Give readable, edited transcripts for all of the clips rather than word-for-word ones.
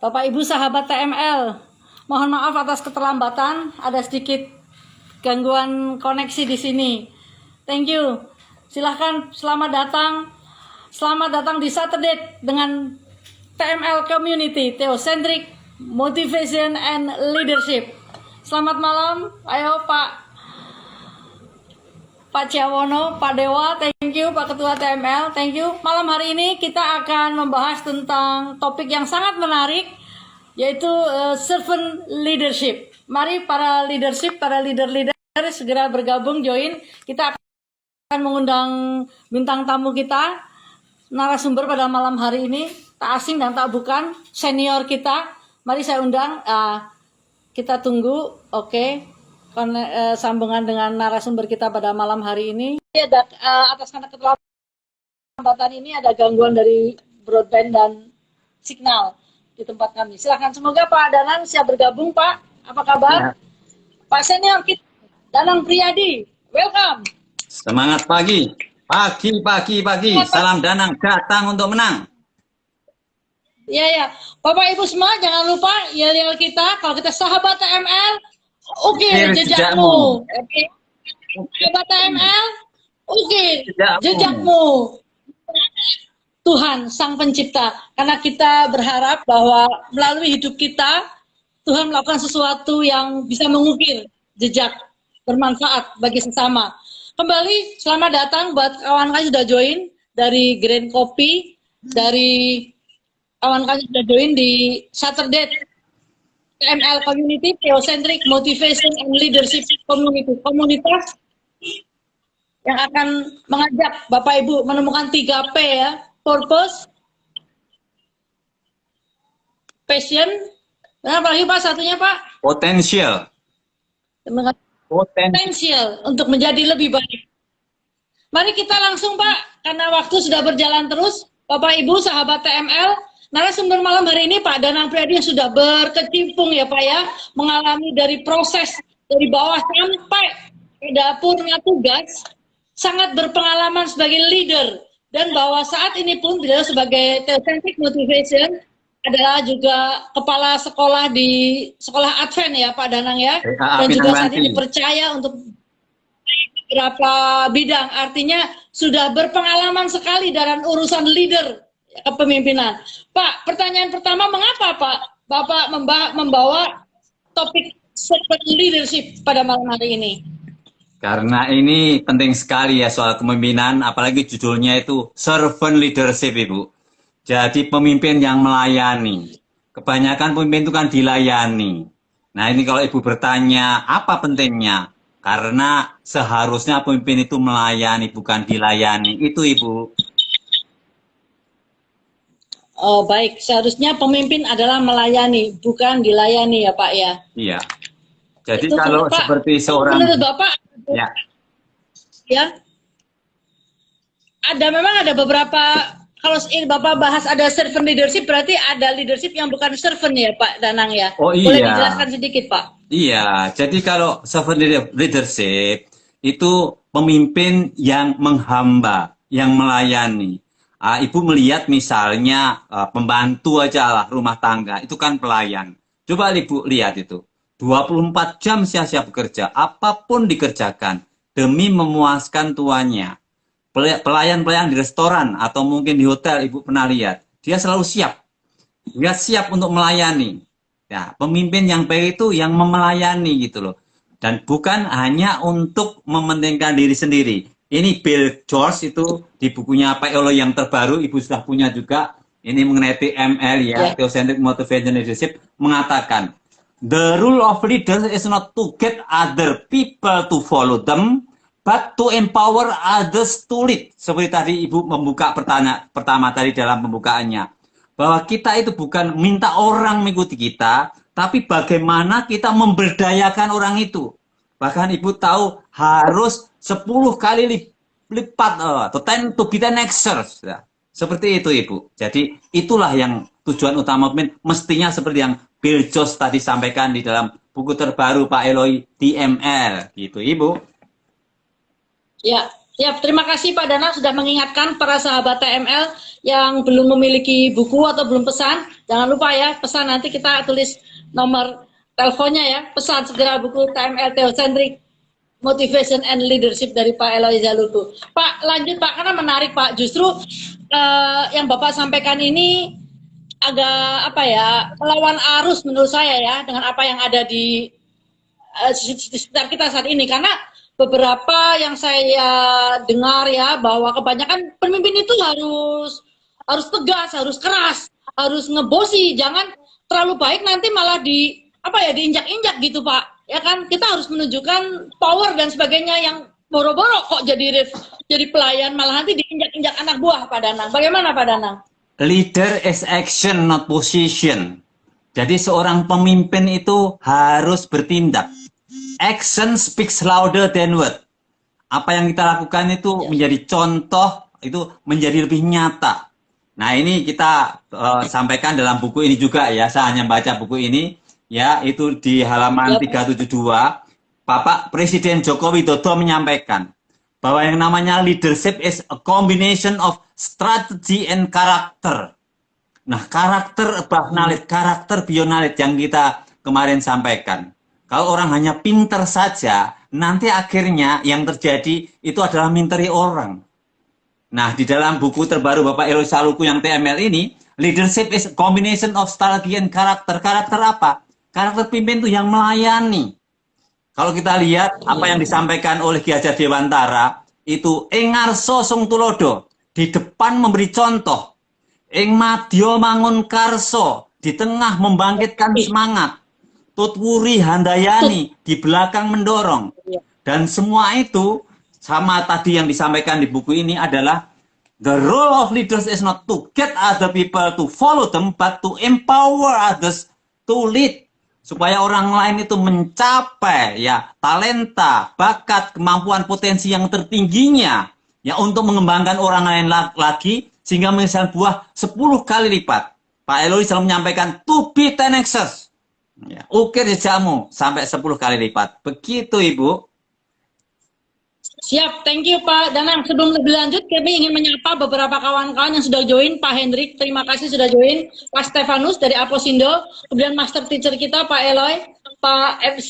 Bapak Ibu sahabat TML, mohon maaf atas keterlambatan, ada sedikit gangguan koneksi di sini. Thank you. Silahkan selamat datang di Saturday dengan TML Community, Theocentric Motivation and Leadership. Selamat malam, ayo Pak Ciawono, Pak Dewa, thank you, Pak Ketua TML, thank you. Malam hari ini kita akan membahas tentang topik yang sangat menarik, yaitu servant leadership. Mari para leader segera bergabung, join. Kita akan mengundang bintang tamu kita, narasumber pada malam hari ini, tak asing dan tak bukan, senior kita. Mari saya undang, kita tunggu, oke. Sambungan dengan narasumber kita pada malam hari ini. Atas karena keterlambatan ini ada gangguan dari broadband dan signal di tempat kami. Silahkan, semoga Pak Danang siap bergabung, Pak. Apa kabar? Ya. Pak senior kita, Danang Priyadi, welcome. Semangat pagi. Pagi. Salam Danang, datang untuk menang. Ya. Bapak Ibu semua jangan lupa yel-yel kita, kalau kita sahabat TML, ukir jejakmu. Oke. Sahabat TML, ukir jejakmu. Tuhan Sang Pencipta. Karena kita berharap bahwa melalui hidup kita, Tuhan melakukan sesuatu yang bisa mengukir jejak bermanfaat bagi sesama. Kembali, selamat datang buat kawan-kawan sudah join dari Grand Copy, dari kawan-kawan sudah join di Saturday TML Community, Theocentric Motivation and Leadership Community, komunitas yang akan mengajak Bapak Ibu menemukan 3P ya, purpose, passion, dan apa lagi Pak satunya Pak? Potensial. Potensial untuk menjadi lebih baik. Mari kita langsung Pak, karena waktu sudah berjalan terus, Bapak Ibu sahabat TML, narasumber malam hari ini Pak Danang Priyadi yang sudah berkecimpung ya Pak ya, mengalami dari proses dari bawah sampai ke dapurnya tugas, sangat berpengalaman sebagai leader, dan bahwa saat ini pun beliau sebagai Theocentric Motivation adalah juga kepala sekolah di sekolah Advent ya Pak Danang ya, dan juga saat ini dipercaya untuk beberapa bidang, artinya sudah berpengalaman sekali dalam urusan leader kepemimpinan. Pak, pertanyaan pertama, mengapa Pak Bapak membawa topik servant leadership pada malam hari ini? Karena ini penting sekali ya soal kepemimpinan, apalagi judulnya itu servant leadership Ibu. Jadi pemimpin yang melayani. Kebanyakan pemimpin itu kan dilayani. Nah ini kalau Ibu bertanya apa pentingnya? Karena seharusnya pemimpin itu melayani bukan dilayani. Itu Ibu. Oh baik, seharusnya pemimpin adalah melayani, bukan dilayani ya Pak ya? Iya. Jadi itu, kalau Pak, seperti seorang... menurut Bapak, ya, memang ada beberapa, kalau ini Bapak bahas ada servant leadership, berarti ada leadership yang bukan servant ya Pak Danang ya? Oh iya. Boleh dijelaskan sedikit Pak? Iya, jadi kalau servant leadership itu pemimpin yang menghamba, yang melayani. Ibu melihat misalnya pembantu aja lah rumah tangga, itu kan pelayan. Coba Ibu lihat itu, 24 jam siap-siap bekerja, apapun dikerjakan demi memuaskan tuannya. Pelayan-pelayan di restoran atau mungkin di hotel, Ibu pernah lihat, dia selalu siap. Dia siap untuk melayani. Ya, pemimpin yang baik itu yang melayani gitu loh. Dan bukan hanya untuk mementingkan diri sendiri. Ini Bill George itu di bukunya Pak Olo yang terbaru, Ibu sudah punya juga, ini mengenai TML ya, Theocentric Motivation Leadership, mengatakan, the rule of leaders is not to get other people to follow them, but to empower others to lead. Seperti tadi Ibu membuka pertama tadi dalam pembukaannya, bahwa kita itu bukan minta orang mengikuti kita, tapi bagaimana kita memberdayakan orang itu. Bahkan Ibu tahu harus 10 kali lipat atau 10 to be 10x. Ya. Seperti itu Ibu. Jadi itulah yang tujuan utama pemimpin, mestinya seperti yang Bill George tadi sampaikan di dalam buku terbaru Pak Eloy TML gitu Ibu. Ya, Siap, terima kasih Pak Danang sudah mengingatkan para sahabat TML yang belum memiliki buku atau belum pesan. Jangan lupa ya, pesan nanti kita tulis nomor teleponnya ya. Pesan segera buku TML Theocentric Motivation and Leadership dari Pak Eloy Zaluku. Pak, lanjut Pak, karena menarik Pak. Justru yang Bapak sampaikan ini agak apa ya, melawan arus menurut saya ya, dengan apa yang ada di sekitar kita saat ini. Karena beberapa yang saya dengar ya, bahwa kebanyakan pemimpin itu harus tegas, harus keras, harus ngebosi, jangan terlalu baik nanti malah diinjak-injak gitu Pak. Ya kan, kita harus menunjukkan power dan sebagainya, yang boro-boro kok jadi pelayan malah nanti diinjak-injak anak buah Pak Danang. Bagaimana Pak Danang? Leader is action, not position. Jadi seorang pemimpin itu harus bertindak. Action speaks louder than word. Apa yang kita lakukan itu menjadi contoh, itu menjadi lebih nyata. Nah, ini kita sampaikan dalam buku ini juga ya. Saya hanya baca buku ini ya, itu di halaman 372. Bapak Presiden Joko Widodo menyampaikan bahwa yang namanya leadership is a combination of strategy and character. Nah, karakter above knowledge, karakter beyond knowledge yang kita kemarin sampaikan. Kalau orang hanya pinter saja, nanti akhirnya yang terjadi itu adalah minteri orang. Nah, di dalam buku terbaru Bapak Eloy Zaluku yang TML ini, leadership is a combination of strategy and character. Karakter apa? Karakter pimpin itu yang melayani. Kalau kita lihat apa yang disampaikan oleh Ki Hajar Dewantara, itu Engarso Sung Tulodo, di depan memberi contoh. Ing madya mangun karso, di tengah membangkitkan semangat. Tutwuri handayani, di belakang mendorong. Dan semua itu sama tadi yang disampaikan di buku ini adalah the role of leaders is not to get other people to follow them, but to empower others to lead. Supaya orang lain itu mencapai ya talenta, bakat, kemampuan, potensi yang tertingginya ya untuk mengembangkan orang lain lagi sehingga menghasilkan buah 10 kali lipat. Pak Eloy selalu menyampaikan to be 10x. Ya, ukir jejakmu sampai 10 kali lipat. Begitu Ibu. Siap, thank you Pak Danang. Sebelum lebih lanjut, kami ingin menyapa beberapa kawan-kawan yang sudah join. Pak Hendrik, terima kasih sudah join. Pak Stefanus dari Aposindo, kemudian master teacher kita Pak Eloy, Pak MC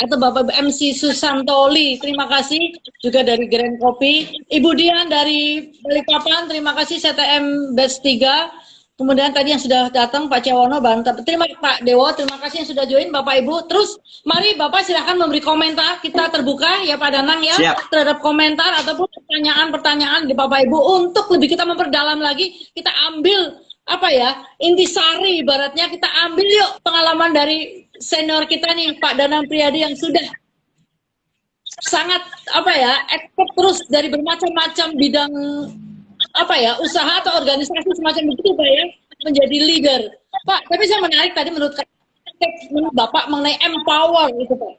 atau Bapak MC Susantoli, terima kasih juga dari Grand Kopi. Ibu Dian dari Balikpapan, terima kasih CTM Batch 3. Kemudian tadi yang sudah datang Pak Cewono, Banten. Terima kasih Pak Dewo, terima kasih yang sudah join Bapak Ibu. Terus mari Bapak silahkan memberi komentar, kita terbuka ya Pak Danang ya. Siap. Terhadap komentar ataupun pertanyaan-pertanyaan di Bapak Ibu untuk lebih kita memperdalam lagi, kita ambil apa ya, intisari ibaratnya, kita ambil yuk pengalaman dari senior kita nih Pak Danang Priyadi yang sudah sangat apa ya, expert terus dari bermacam-macam bidang apa ya, usaha atau organisasi semacam begitu Pak ya, menjadi leader. Pak, tapi saya menarik tadi menurut Bapak mengenai empower itu Pak.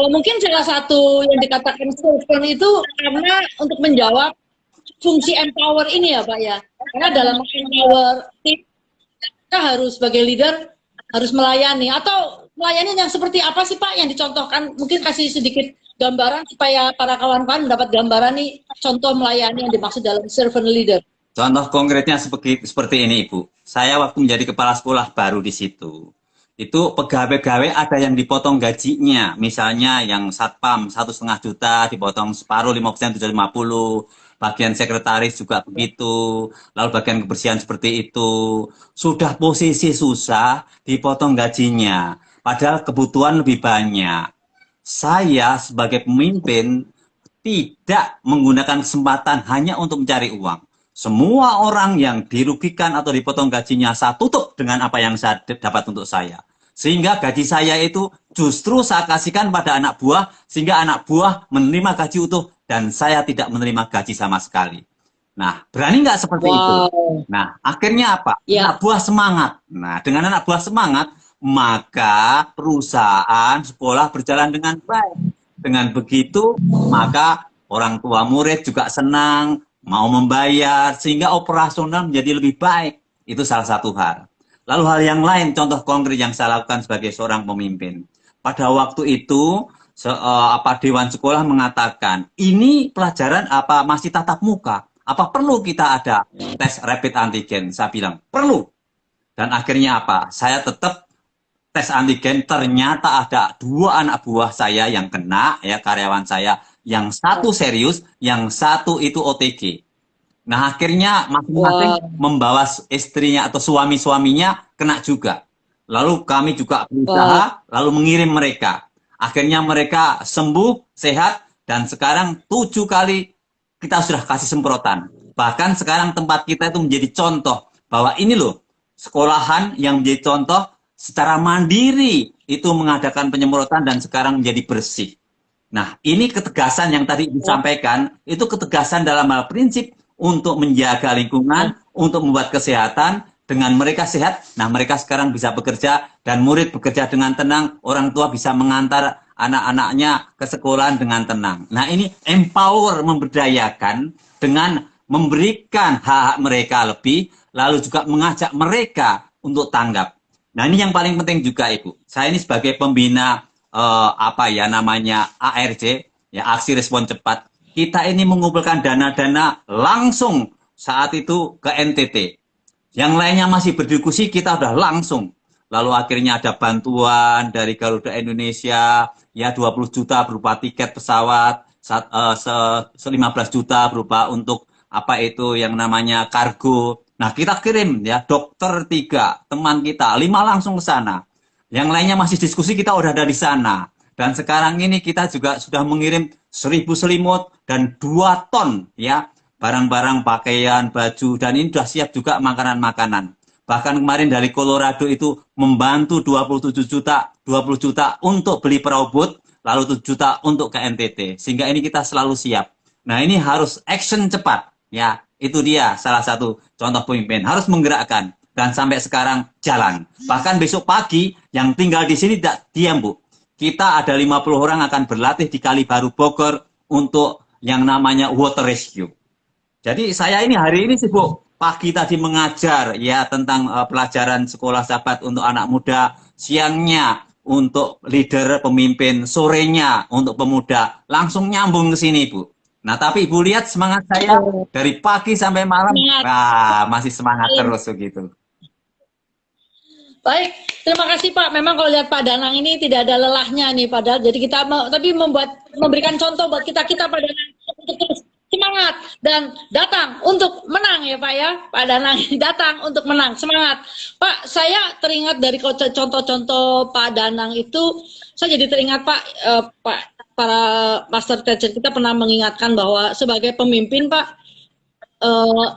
Mungkin salah satu yang dikatakan servant itu karena untuk menjawab fungsi empower ini ya Pak ya. Karena dalam empower kita harus sebagai leader harus melayani, atau melayani yang seperti apa sih Pak yang dicontohkan? Mungkin kasih sedikit gambaran supaya para kawan-kawan mendapat gambaran nih contoh melayani yang dimaksud dalam servant leader. Contoh konkretnya seperti ini Ibu. Saya waktu menjadi kepala sekolah baru di situ. Itu pegawai-pegawai ada yang dipotong gajinya. Misalnya yang satpam 1,5 juta dipotong separuh 5% 750. Bagian sekretaris juga begitu. Lalu bagian kebersihan seperti itu. Sudah posisi susah dipotong gajinya. Padahal kebutuhan lebih banyak. Saya sebagai pemimpin tidak menggunakan kesempatan hanya untuk mencari uang. Semua orang yang dirugikan atau dipotong gajinya saya tutup dengan apa yang saya dapat untuk saya. Sehingga gaji saya itu justru saya kasihkan pada anak buah, sehingga anak buah menerima gaji utuh dan saya tidak menerima gaji sama sekali. Nah, berani nggak seperti itu? Nah, akhirnya apa? Anak buah semangat. Nah, dengan anak buah semangat, maka perusahaan sekolah berjalan dengan baik. Dengan begitu, maka orang tua murid juga senang, mau membayar, sehingga operasional menjadi lebih baik. Itu salah satu hal. Lalu hal yang lain, contoh konkret yang saya lakukan sebagai seorang pemimpin. Pada waktu itu, Dewan sekolah mengatakan, ini pelajaran apa masih tatap muka? Apa perlu kita ada tes rapid antigen? Saya bilang, perlu. Dan akhirnya apa? Saya tetap tes antigen, ternyata ada 2 anak buah saya yang kena, ya karyawan saya, yang satu serius, yang satu itu OTG. Nah akhirnya masing-masing membawa istrinya atau suami-suaminya kena juga. Lalu kami juga berusaha, lalu mengirim mereka. Akhirnya mereka sembuh, sehat, dan sekarang 7 kali kita sudah kasih semprotan. Bahkan sekarang tempat kita itu menjadi contoh bahwa ini loh, sekolahan yang menjadi contoh secara mandiri itu mengadakan penyemprotan dan sekarang menjadi bersih. Nah, ini ketegasan yang tadi disampaikan, itu ketegasan dalam hal prinsip untuk menjaga lingkungan, untuk membuat kesehatan, dengan mereka sehat, nah mereka sekarang bisa bekerja, dan murid bekerja dengan tenang, orang tua bisa mengantar anak-anaknya ke sekolahan dengan tenang. Nah, ini empower, memberdayakan, dengan memberikan hak-hak mereka lebih, lalu juga mengajak mereka untuk tanggap. Nah, ini yang paling penting juga, Ibu. Saya ini sebagai pembina ARC, ya, aksi respon cepat. Kita ini mengumpulkan dana-dana langsung saat itu ke NTT. Yang lainnya masih berdiskusi, kita udah langsung. Lalu akhirnya ada bantuan dari Garuda Indonesia, ya 20 juta berupa tiket pesawat, 15 juta berupa untuk yang namanya kargo. Nah, kita kirim ya dokter 3, teman kita 5 langsung ke sana. Yang lainnya masih diskusi, kita udah ada di sana. Dan sekarang ini kita juga sudah mengirim 1000 selimut dan 2 ton ya barang-barang pakaian, baju, dan ini sudah siap juga makanan-makanan. Bahkan kemarin dari Colorado itu membantu 20 juta untuk beli perabot, lalu 7 juta untuk ke NTT. Sehingga ini kita selalu siap. Nah, ini harus action cepat. Ya, itu dia salah satu contoh pemimpin. Harus menggerakkan. Dan sampai sekarang jalan. Bahkan besok pagi yang tinggal di sini tidak diam, Bu. Kita ada 50 orang akan berlatih di Kali Baru Bogor untuk yang namanya water rescue. Jadi saya ini hari ini sibuk pagi tadi mengajar ya tentang pelajaran sekolah sahabat untuk anak muda, siangnya untuk leader pemimpin, sorenya untuk pemuda, langsung nyambung ke sini, Bu. Nah, tapi Ibu lihat semangat saya dari pagi sampai malam, masih semangat terus begitu. Baik, terima kasih Pak. Memang kalau lihat Pak Danang ini tidak ada lelahnya nih, padahal jadi kita tapi memberikan contoh buat kita Pak Danang untuk terus semangat dan datang untuk menang ya Pak ya. Pak Danang datang untuk menang, semangat. Pak, saya teringat dari contoh-contoh Pak Danang itu, saya jadi teringat Pak, para master teacher kita pernah mengingatkan bahwa sebagai pemimpin Pak,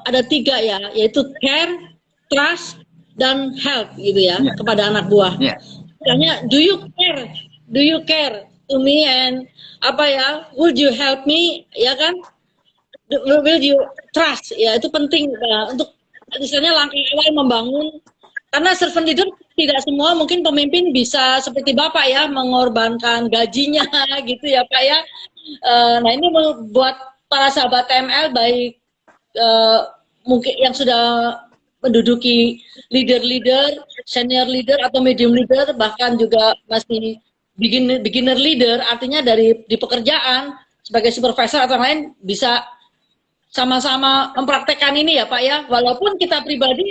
ada 3 ya, yaitu care, trust, dan help gitu ya, kepada anak buah. Misalnya, do you care to me, and would you help me, ya kan? Will you trust, ya itu penting untuk misalnya langkah awal membangun, karena servant leader tidak semua mungkin pemimpin bisa seperti Bapak ya, mengorbankan gajinya gitu ya Pak ya. Nah, ini buat para sahabat TML, baik mungkin yang sudah menduduki leader, senior leader atau medium leader, bahkan juga masih beginner leader, artinya di pekerjaan sebagai supervisor atau lain bisa sama-sama mempraktekkan ini ya Pak ya. Walaupun kita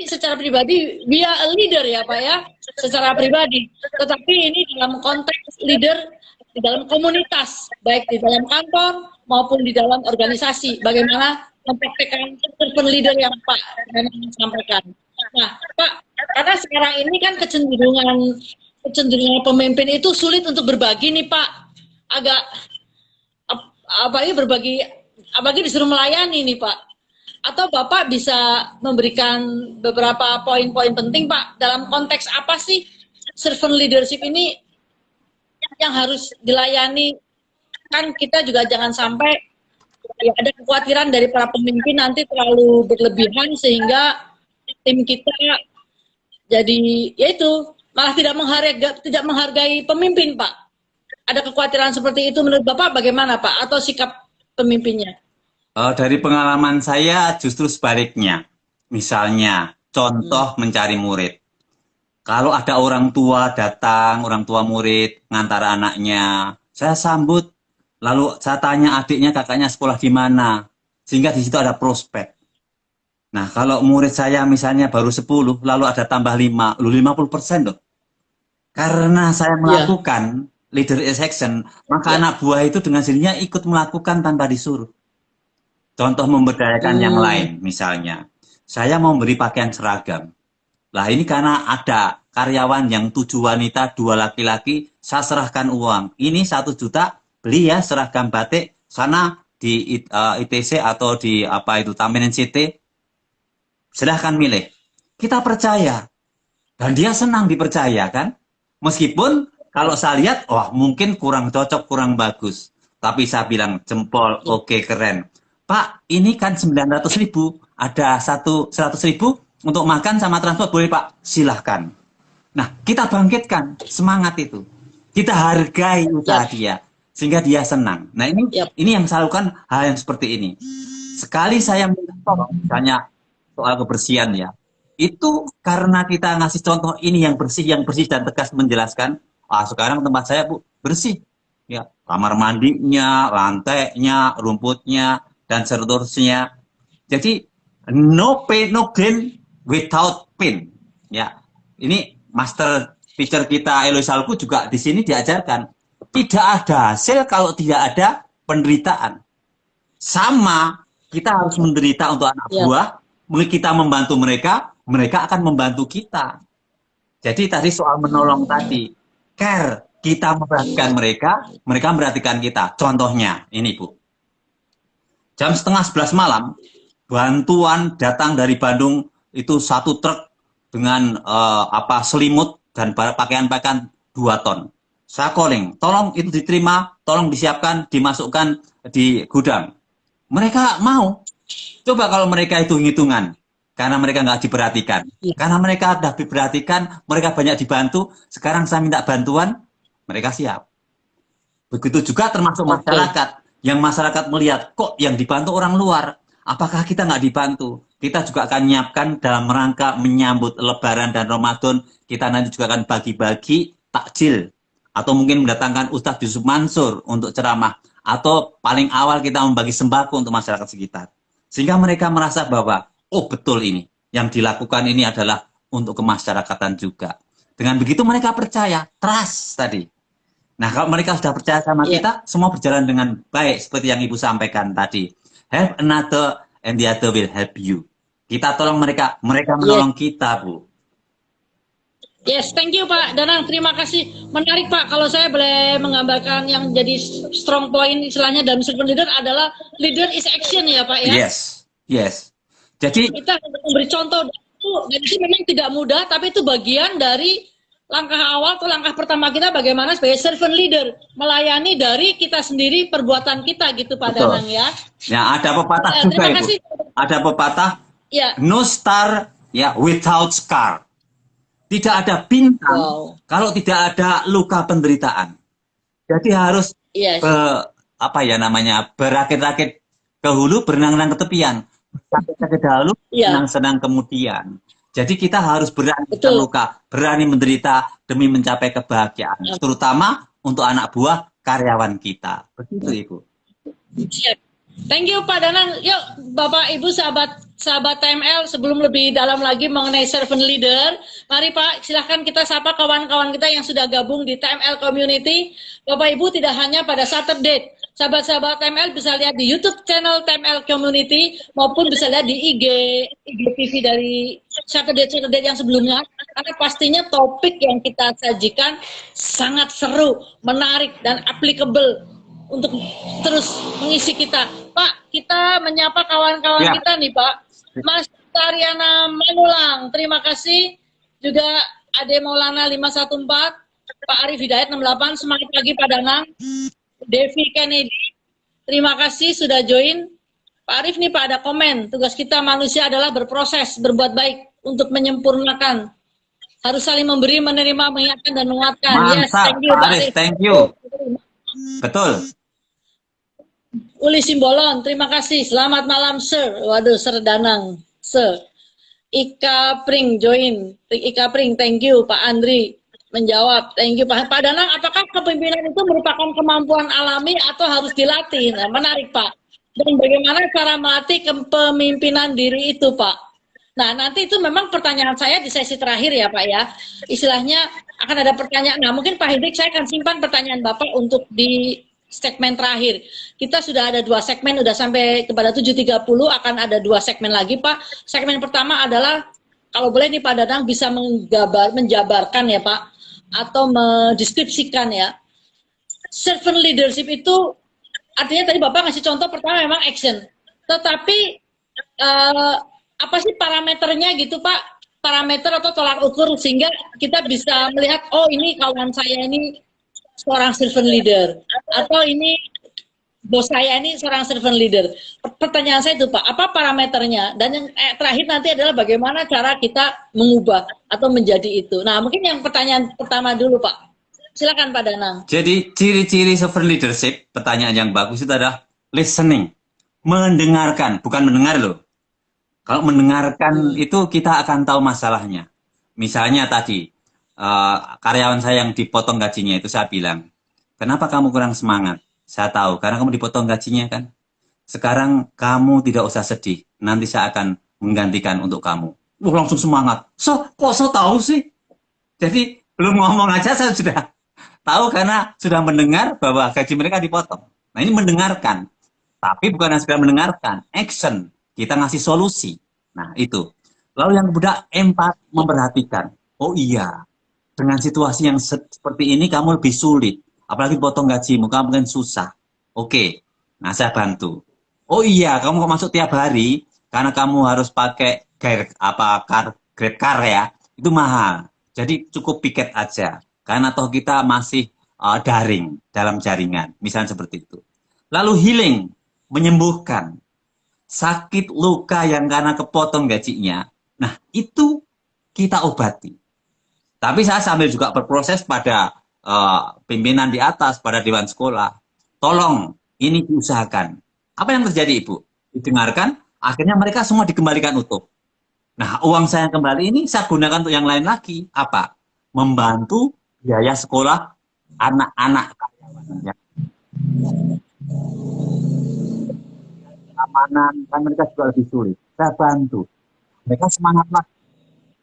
secara pribadi we are a leader ya Pak ya, secara pribadi, tetapi ini dalam konteks leader di dalam komunitas, baik di dalam kantor maupun di dalam organisasi, bagaimana mempraktekkan servant leader yang Pak memang sampaikan. Nah, Pak, karena sekarang ini kan kecenderungan pemimpin itu sulit untuk berbagi nih Pak, agak berbagi, apalagi disuruh melayani nih Pak. Atau Bapak bisa memberikan beberapa poin-poin penting Pak, dalam konteks apa sih servant leadership ini yang harus dilayani? Kan kita juga jangan sampai ya, ada kekhawatiran dari para pemimpin nanti terlalu berlebihan sehingga tim kita jadi yaitu malah tidak menghargai pemimpin Pak. Ada kekhawatiran seperti itu menurut Bapak bagaimana Pak, atau sikap pemimpinnya? Dari pengalaman saya justru sebaliknya. Misalnya contoh mencari murid. Kalau ada orang tua datang, orang tua murid ngantar anaknya, Saya sambut, lalu saya tanya adiknya, kakaknya sekolah di mana, sehingga di situ ada prospek. Nah, kalau murid saya misalnya baru 10, lalu ada tambah 5, lu 50% loh. Karena saya Ya, melakukan leader is action, maka ya. anak buah itu dengan sendirinya ikut melakukan tanpa disuruh. Contoh memberdayakan yang Hmm, lain, misalnya. Saya mau beri pakaian seragam. Lah ini karena ada karyawan yang 7 wanita, 2 laki-laki, saya serahkan uang. Ini 1 juta, beli ya seragam batik, sana di ITC atau di apa itu, Taman NCT, silahkan milih. Kita percaya, dan dia senang dipercaya kan? Meskipun kalau saya lihat, wah mungkin kurang cocok, kurang bagus. Tapi saya bilang jempol, ya, oke keren. Pak, ini kan 900.000, ada 100.000 untuk makan sama transport, boleh Pak? Silahkan. Nah, kita bangkitkan semangat itu. Kita hargai usaha ya, dia, sehingga dia senang. Nah, ya, ini yang saya lakukan hal yang seperti ini. Sekali saya minta tolong, misalnya soal kebersihan ya, itu karena kita ngasih contoh ini yang bersih dan tegas menjelaskan, ah sekarang tempat saya Bu bersih, ya kamar mandinya, lantainya, rumputnya dan seterusnya. Jadi no pain no gain without pain. Ya, ini master teacher kita Eloy Salku juga di sini diajarkan tidak ada hasil kalau tidak ada penderitaan. Sama, kita harus menderita untuk anak ya. buah, kita membantu mereka, mereka akan membantu kita. Jadi tadi soal menolong tadi, care, kita memperhatikan mereka, mereka memperhatikan kita. Contohnya, ini Bu, jam setengah 11 malam, bantuan datang dari Bandung itu 1 truk dengan selimut dan pakaian-pakaian 2 ton. Saya calling, tolong itu diterima, tolong disiapkan, dimasukkan di gudang. Mereka mau. Coba kalau mereka itu hitungan, karena mereka nggak diperhatikan. Ya. Karena mereka sudah diperhatikan, mereka banyak dibantu, sekarang saya minta bantuan, mereka siap. Begitu juga termasuk Oke. masyarakat. Yang masyarakat melihat, kok yang dibantu orang luar, apakah kita nggak dibantu? Kita juga akan menyiapkan dalam rangka menyambut Lebaran dan Ramadan, kita nanti juga akan bagi-bagi takjil. Atau mungkin mendatangkan Ustadz Yusuf Mansur untuk ceramah. Atau paling awal kita membagi sembako untuk masyarakat sekitar. Sehingga mereka merasa bahwa, oh betul ini, yang dilakukan ini adalah untuk kemasyarakatan juga. Dengan begitu mereka percaya, trust tadi. Nah, kalau mereka sudah percaya sama Ya. kita, semua berjalan dengan baik seperti yang Ibu sampaikan tadi. Help another and the other will help you. Kita tolong mereka, mereka Yes. menolong kita, Bu. Yes, thank you Pak Danang. Terima kasih. Menarik Pak. Kalau saya boleh menggambarkan yang jadi strong point istilahnya dalam servant leader adalah leader is action ya Pak ya. Yes, yes. Jadi, Kita memberi contoh dan itu memang tidak mudah, tapi itu bagian dari langkah awal atau langkah pertama kita bagaimana sebagai servant leader melayani dari kita sendiri perbuatan kita gitu Pak betul. Danang ya. Ya, ada pepatah juga, Terima Ibu. kasih. Ada pepatah, Ya. no star ya without scar. Tidak ada bintang Wow. kalau tidak ada luka penderitaan. Jadi harus Yes. apa ya namanya, berakit-rakit ke hulu, berenang-renang ke tepian. Sakit-sakit dahulu, Iya. senang-senang kemudian. Jadi kita harus berani Betul. terluka, berani menderita demi mencapai kebahagiaan. Terutama untuk anak buah karyawan kita. Begitu, Ibu. Siap. Thank you Pak Danang. Yuk Bapak Ibu sahabat TML, sebelum lebih dalam lagi mengenai servant leader, mari Pak silahkan kita sapa kawan-kawan kita yang sudah gabung di TML Community. Bapak Ibu tidak hanya pada Saturday, sahabat-sahabat TML bisa lihat di YouTube channel TML Community maupun bisa lihat di IG TV dari Saturday yang sebelumnya, karena pastinya topik yang kita sajikan sangat seru, menarik dan applicable untuk terus mengisi kita. Pak, kita menyapa kawan-kawan Ya. kita nih Pak. Mas Tariana Manulang, terima kasih. Juga Ade Maulana 514, Pak Arif Hidayat 68, semangat pagi Pak Danang. Devi Kennedy, terima kasih sudah join. Pak Arif nih Pak ada komen, tugas kita manusia adalah berproses, berbuat baik untuk menyempurnakan. Harus saling memberi, menerima, mengingatkan dan menguatkan. Yes, Mantap, thank you Pak Pak Arif. Arif. Thank you. Betul. Uli Simbolon, terima kasih. Selamat malam, Sir. Waduh, Sir Danang, Sir. Ika Pring join. Ika Pring, thank you. Pak Andri menjawab. Thank you Pak. Pak Danang, apakah kepemimpinan itu merupakan kemampuan alami atau harus dilatih? Nah, menarik Pak. Dan bagaimana cara melatih kepemimpinan diri itu Pak? Nah, nanti itu memang pertanyaan saya di sesi terakhir ya Pak ya. Istilahnya akan ada pertanyaan. Nah, mungkin Pak Hendrik saya akan simpan pertanyaan Bapak untuk di segmen terakhir. Kita sudah ada 2 segmen, udah sampai kepada 7.30, akan ada 2 segmen lagi Pak. Segmen pertama adalah, kalau boleh nih Pak Danang bisa menjabarkan ya Pak, atau mendeskripsikan ya, servant leadership itu artinya tadi Bapak ngasih contoh pertama memang action, tetapi apa sih parameternya gitu Pak, parameter atau tolak ukur sehingga kita bisa melihat, oh ini kawan saya ini seorang servant leader, atau ini bos saya ini seorang servant leader. Pertanyaan saya itu Pak, apa parameternya? Dan yang terakhir nanti adalah bagaimana cara kita mengubah atau menjadi itu. Nah, mungkin yang pertanyaan pertama dulu Pak. Silakan Pak Danang. Jadi ciri-ciri servant leadership, pertanyaan yang bagus itu adalah listening, mendengarkan, bukan mendengar loh. Kalau mendengarkan itu kita akan tahu masalahnya. Misalnya tadi karyawan saya yang dipotong gajinya itu saya bilang, kenapa kamu kurang semangat? Saya tahu, karena kamu dipotong gajinya kan. Sekarang kamu tidak usah sedih, nanti saya akan menggantikan untuk kamu. Langsung semangat. Kok so tahu sih? Jadi belum ngomong aja saya sudah tahu karena sudah mendengar bahwa gaji mereka dipotong. Nah ini mendengarkan. Tapi bukan hanya sekedar mendengarkan, action. Kita ngasih solusi. Nah itu. Lalu yang kedua, empati, memperhatikan. Oh iya, dengan situasi yang seperti ini kamu lebih sulit. Apalagi potong gajimu, kamu mungkin susah. Oke, nah saya bantu. Oh iya, kamu kok masuk tiap hari, karena kamu harus pakai Grab car ya, itu mahal. Jadi cukup piket aja, karena toh kita masih daring dalam jaringan, misalnya seperti itu. Lalu healing, menyembuhkan. Sakit luka yang karena kepotong gajinya, nah itu kita obati. Tapi saya sambil juga berproses pada pimpinan di atas, pada dewan sekolah. Tolong, ini diusahakan. Apa yang terjadi Ibu? Didengarkan, akhirnya mereka semua dikembalikan utuh. Nah, uang saya yang kembali ini saya gunakan untuk yang lain lagi. Apa? Membantu biaya sekolah anak-anak karyawan. Ya. Keamanan, kan mereka juga lebih sulit. Saya bantu. Mereka semangat lagi.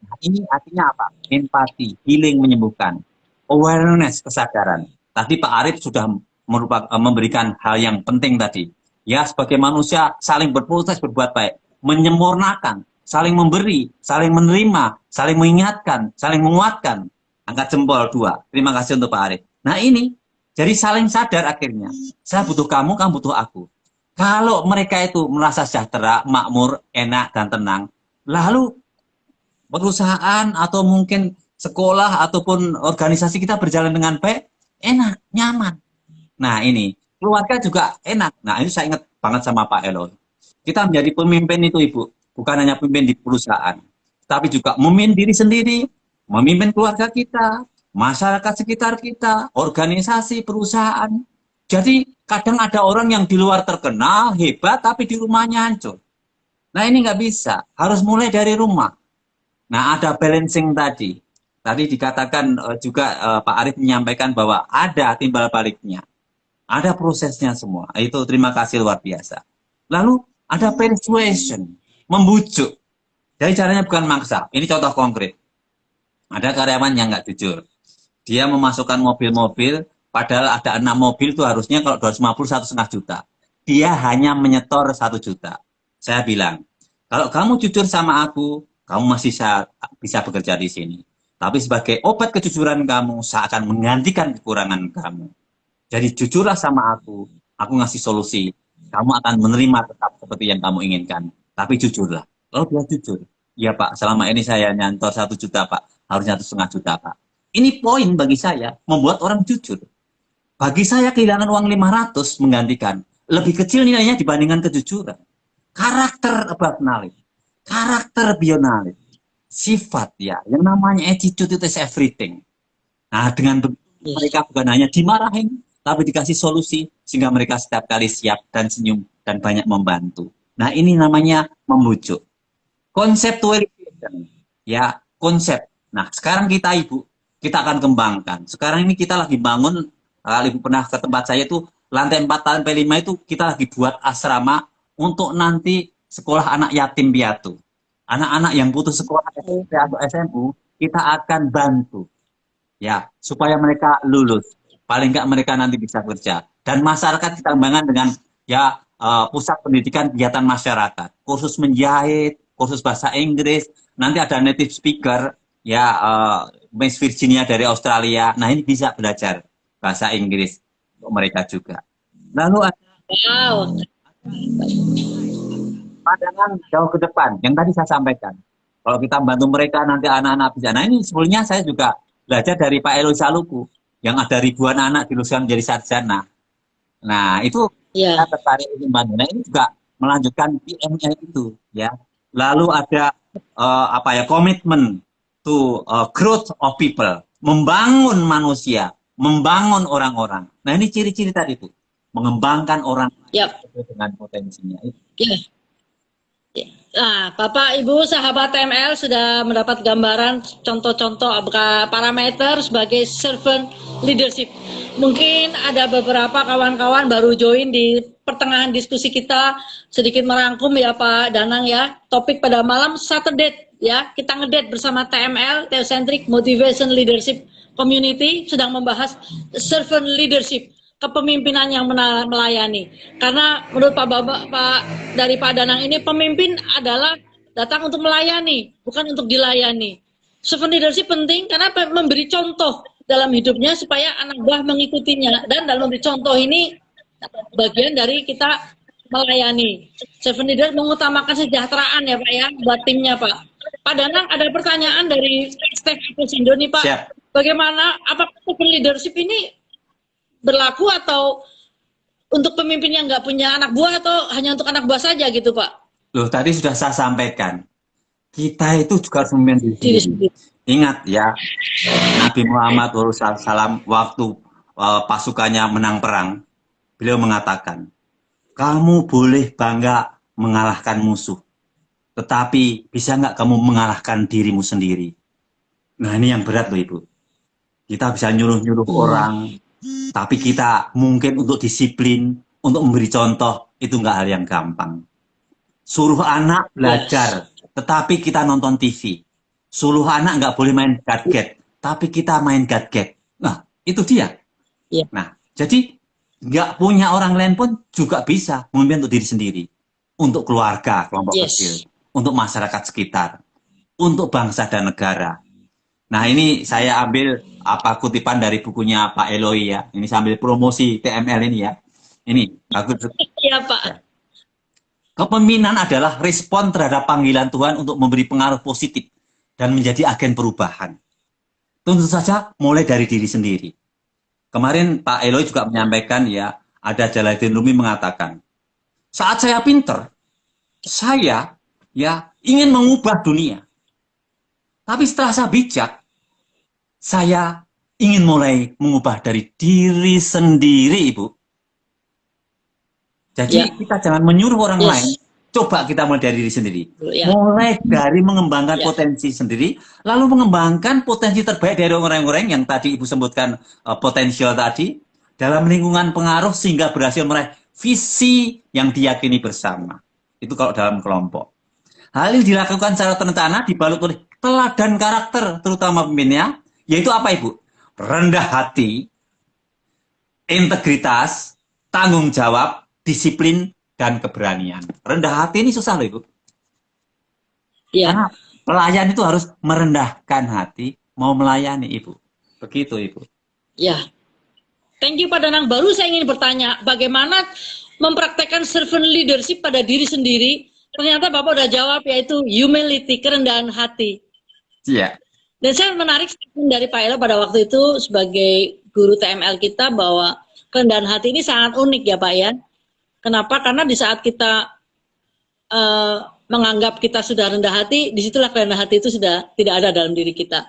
Nah, ini artinya apa? Empati, healing, menyembuhkan. Awareness, kesadaran. Tadi Pak Arif sudah memberikan hal yang penting tadi. Ya, sebagai manusia saling berproses, berbuat baik. Menyempurnakan, saling memberi, saling menerima, saling mengingatkan, saling menguatkan. Angkat jempol 2. Terima kasih untuk Pak Arif. Nah ini, jadi saling sadar akhirnya. Saya butuh kamu, kamu butuh aku. Kalau mereka itu merasa sejahtera, makmur, enak, dan tenang, lalu perusahaan atau mungkin sekolah ataupun organisasi kita berjalan dengan baik, enak, nyaman. Nah ini, keluarga juga enak. Nah ini saya ingat banget sama Pak Elon. Kita menjadi pemimpin itu Ibu, bukan hanya pemimpin di perusahaan, tapi juga memimpin diri sendiri, memimpin keluarga kita, masyarakat sekitar kita, organisasi, perusahaan. Jadi kadang ada orang yang di luar terkenal, hebat, tapi di rumahnya hancur. Nah ini nggak bisa, harus mulai dari rumah. Nah ada balancing tadi. Tadi dikatakan juga Pak Arif menyampaikan bahwa ada timbal baliknya. Ada prosesnya semua. Itu terima kasih luar biasa. Lalu ada persuasion, membujuk. Jadi caranya bukan maksa. Ini contoh konkret. Ada karyawan yang nggak jujur. Dia memasukkan mobil-mobil, padahal ada 6 mobil itu harusnya kalau 250 1,5 juta. Dia hanya menyetor 1 juta. Saya bilang, kalau kamu jujur sama aku, kamu masih bisa bekerja di sini. Tapi sebagai obat kejujuran kamu, saya akan menggantikan kekurangan kamu. Jadi jujurlah sama aku ngasih solusi. Kamu akan menerima tetap seperti yang kamu inginkan. Tapi jujurlah. Lalu dia jujur. Ya Pak, selama ini saya nyantor 1 juta Pak. Harusnya 1,5 juta Pak. Ini poin bagi saya, membuat orang jujur. Bagi saya kehilangan uang 500 menggantikan. Lebih kecil nilainya dibandingkan kejujuran. Karakter above knowledge. Karakter beyond knowledge. Sifat ya, yang namanya attitude is everything. Nah dengan begitu mereka bukan hanya dimarahin, tapi dikasih solusi sehingga mereka setiap kali siap dan senyum dan banyak membantu. Nah ini namanya membujuk. Conceptualization, ya konsep. Nah sekarang kita Ibu, kita akan kembangkan. Sekarang ini kita lagi bangun, Ibu pernah ke tempat saya itu, lantai 4 lantai 5 itu kita lagi buat asrama untuk nanti sekolah anak yatim piatu. Anak-anak yang putus sekolah SMP atau SMU, kita akan bantu ya supaya mereka lulus. Paling nggak mereka nanti bisa kerja. Dan masyarakat kita kembangkan dengan ya pusat pendidikan kegiatan masyarakat, kursus menjahit, kursus bahasa Inggris, nanti ada native speaker ya Miss Virginia dari Australia. Nah, ini bisa belajar bahasa Inggris untuk mereka juga. Lalu ada Wow. pandangan jauh ke depan yang tadi saya sampaikan. Kalau kita bantu mereka nanti anak-anak bisa. Nah, ini sebetulnya saya juga belajar dari Pak Eloy Saluku yang ada ribuan anak diluluskan menjadi sarjana. Nah, itu Ya. saya tertarik untuk membantu. Nah, ini juga melanjutkan PML itu ya. Lalu ada apa ya, komitmen to growth of people, membangun manusia, membangun orang-orang. Nah, ini ciri-ciri tadi itu, mengembangkan orang Yap. dengan potensinya. Ya. Nah, Bapak, Ibu, sahabat TML sudah mendapat gambaran contoh-contoh parameter sebagai servant leadership. Mungkin ada beberapa kawan-kawan baru join di pertengahan diskusi kita, sedikit merangkum ya Pak Danang ya. Topik pada malam Saturday ya, kita ngedate bersama TML, Theocentric Motivation Leadership Community, sedang membahas servant leadership, kepemimpinan yang melayani. Karena menurut dari Pak Danang ini, pemimpin adalah datang untuk melayani, bukan untuk dilayani. Servant leadership penting karena memberi contoh dalam hidupnya supaya anak buah mengikutinya, dan dalam memberi contoh ini bagian dari kita melayani. Servant leader mengutamakan kesejahteraan ya Pak ya, buat timnya Pak. Pak Danang, ada pertanyaan dari Stef Apusindo nih Pak. Siap. Bagaimana, apakah servant leadership ini berlaku atau untuk pemimpin yang nggak punya anak buah atau hanya untuk anak buah saja gitu Pak? Loh, tadi sudah saya sampaikan, kita itu juga harus memimpin diri sendiri. Ingat ya, Nabi Muhammad SAW waktu pasukannya menang perang, beliau mengatakan, kamu boleh bangga mengalahkan musuh, tetapi bisa nggak kamu mengalahkan dirimu sendiri? Nah, ini yang berat loh Ibu. Kita bisa nyuruh-nyuruh orang, tapi kita mungkin untuk disiplin, untuk memberi contoh, itu nggak hal yang gampang. Suruh anak belajar, tetapi kita nonton TV. Suruh anak nggak boleh main gadget, tapi kita main gadget. Nah, itu dia. Yeah. Nah, jadi nggak punya orang lain pun juga bisa memimpin untuk diri sendiri. Untuk keluarga, kelompok kecil. Untuk masyarakat sekitar. Untuk bangsa dan negara. Nah, ini saya ambil kutipan dari bukunya Pak Eloy ya. Ini sambil promosi TML ini ya. Ini bagus. Iya Pak. Ya. Kepemimpinan adalah respon terhadap panggilan Tuhan untuk memberi pengaruh positif dan menjadi agen perubahan. Tentu saja mulai dari diri sendiri. Kemarin Pak Eloy juga menyampaikan ya, ada Jalaluddin Rumi mengatakan, saat saya pinter, saya ya ingin mengubah dunia. Tapi setelah saya bijak, saya ingin mulai mengubah dari diri sendiri, Ibu. Jadi kita jangan menyuruh orang lain, coba kita mulai dari diri sendiri. Mulai dari mengembangkan potensi sendiri, lalu mengembangkan potensi terbaik dari orang-orang yang tadi Ibu sebutkan potensial tadi, dalam lingkungan pengaruh sehingga berhasil meraih visi yang diyakini bersama. Itu kalau dalam kelompok. Hal ini dilakukan secara terencana, dibalut oleh teladan karakter, terutama pemimpinnya, yaitu apa Ibu? Rendah hati, integritas, tanggung jawab, disiplin, dan keberanian. Rendah hati ini susah loh Ibu. Iya. Karena pelayan itu harus merendahkan hati, mau melayani Ibu. Begitu Ibu. Ya. Thank you Pak Danang. Baru saya ingin bertanya, bagaimana mempraktekkan servant leadership pada diri sendiri? Ternyata Bapak udah jawab, yaitu humility, kerendahan hati. Iya. Dan saya menarik statement dari Pak Elo pada waktu itu sebagai guru TML kita bahwa kerendahan hati ini sangat unik ya Pak ya. Kenapa? Karena di saat kita menganggap kita sudah rendah hati, disitulah kerendahan hati itu sudah tidak ada dalam diri kita.